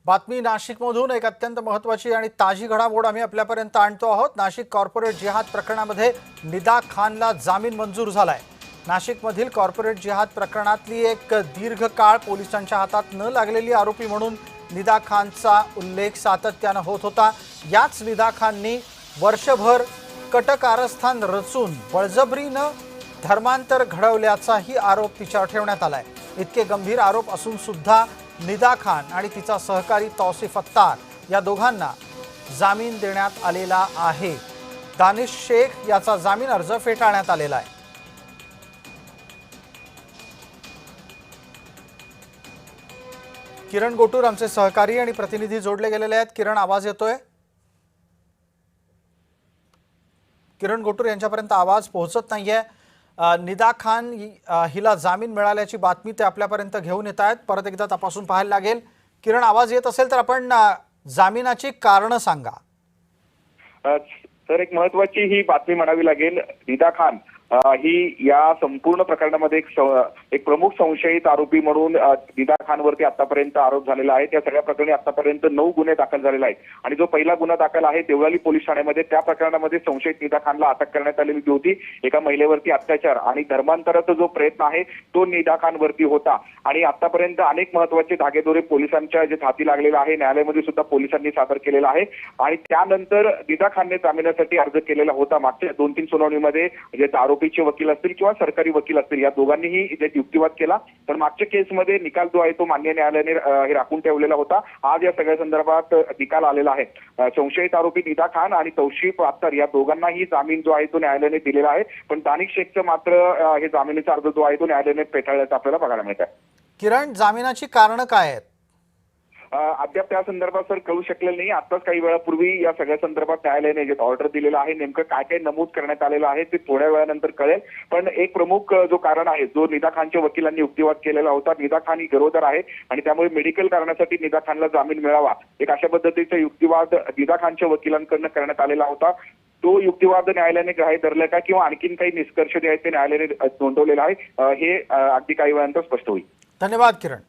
बातमी नाशिकमधून एक अत्यंत महत्त्वाची आणि ताजी घडामोड आम्ही आपल्यापर्यंत आणतो आहोत। नाशिक कॉर्पोरेट जिहाद प्रकरणामध्ये निदा खानला जामीन मंजूर झालाय। नाशिकमधील कॉर्पोरेट जिहाद प्रकरणातली एक दीर्घकाळ पोलिसांच्या हातात न लागलेली आरोपी म्हणून निदा खानचा उल्लेख सातत्याने होत होता। याच निदा खाननी वर्षभर कटकारस्थान रचून बळजबरीने धर्मांतर घडवल्याचाही आरोप तिच्यावर ठेवण्यात आलाय। इतके गंभीर आरोप असून सुद्धा निदा खान आणि तिचा सहकारी तौसिफ अत्तार या दोघांना जामीन देण्यात आलेला आहे। दानिश शेख याचा जामीन अर्ज फेटाळण्यात आलेला आहे। किरण गोटूर आमचे सहकारी आणि प्रतिनिधी जोडले गेलेले आहेत। किरण, आवाज येतोय? किरण गोटूर यांच्यापर्यंत आवाज पोहोचत नाहीये। निदा खान हिला जामीन मिळाल्याची बातमी ते आपल्यापर्यंत घेऊन येत आहेत। परत एकदा तपासून पाहायला लागेल। किरण, आवाज येत असेल तर आपण जामिनाची कारणं सांगा। तर एक महत्त्वाची ही बातमी म्हणावी लागेल। निदा खान ही या संपूर्ण प्रकरणामध्ये एक प्रमुख संशयित आरोपी म्हणून निदा खानवरती आतापर्यंत आरोप झालेला आहे। त्या सगळ्या प्रकरणी आतापर्यंत 9 गुन्हे दाखल झालेले आहेत आणि जो पहिला गुन्हा दाखल आहे देवळाली पोलीस ठाण्यामध्ये, त्या प्रकरणामध्ये संशयित निदा खानला अटक करण्यात आलेली होती। एका महिलेवरती अत्याचार आणि धर्मांतराचा जो प्रयत्न आहे तो निदा खानवरती होता आणि आतापर्यंत अनेक महत्त्वाचे धागेदोरे पोलिसांच्या जे हाती लागलेला आहे, न्यायालयामध्ये सुद्धा पोलिसांनी सादर केलेला आहे आणि त्यानंतर निदा खानने जामिनासाठी अर्ज केलेला होता। मागच्या 2-3 सुनावणीमध्ये जे आरोपीचे वकील असतील किंवा सरकारी वकील असतील या दोघांनीही जे युक्तिवाद केला, तर मागच्या केसमध्ये निकाल जो आहे तो मान्य न्यायालयाने हे राखून ठेवलेला होता। आज या सगळ्या संदर्भात निकाल आलेला आहे। संशयित आरोपी निदा खान आणि तौसिफ अत्तार या दोघांनाही जामीन जो आहे तो न्यायालयाने दिलेला आहे, पण दानिश शेखचं मात्र हे जामिनीचा अर्ज जो आहे तो न्यायालयाने फेटाळल्याचं आपल्याला बघायला मिळत आहे। किरण, जामिनाची कारणं काय आहेत? अद्याप त्या संदर्भात सर कळू शकलेलं नाही। आताच काही वेळापूर्वी या सगळ्या संदर्भात न्यायालयाने जे ऑर्डर दिलेला आहे, नेमकं काय काय नमूद करण्यात आलेलं आहे ते थोड्या वेळानंतर कळेल। पण एक प्रमुख जो कारण आहे, जो निदा खानच्या वकिलांनी युक्तिवाद केलेला होता, निदा खान ही गरोदर आहे आणि त्यामुळे मेडिकल कारणासाठी निदा खानला जामीन मिळावा, एक अशा पद्धतीचा युक्तिवाद निदा खानच्या वकिलांकडून करण्यात आलेला होता। तो युक्तिवाद न्यायालयाने ग्राह्य धरला का किंवा आणखीन काही निष्कर्ष जे आहेत ते न्यायालयाने नोंदवलेला आहे, हे अगदी काही वेळानंतर स्पष्ट होईल। धन्यवाद किरण।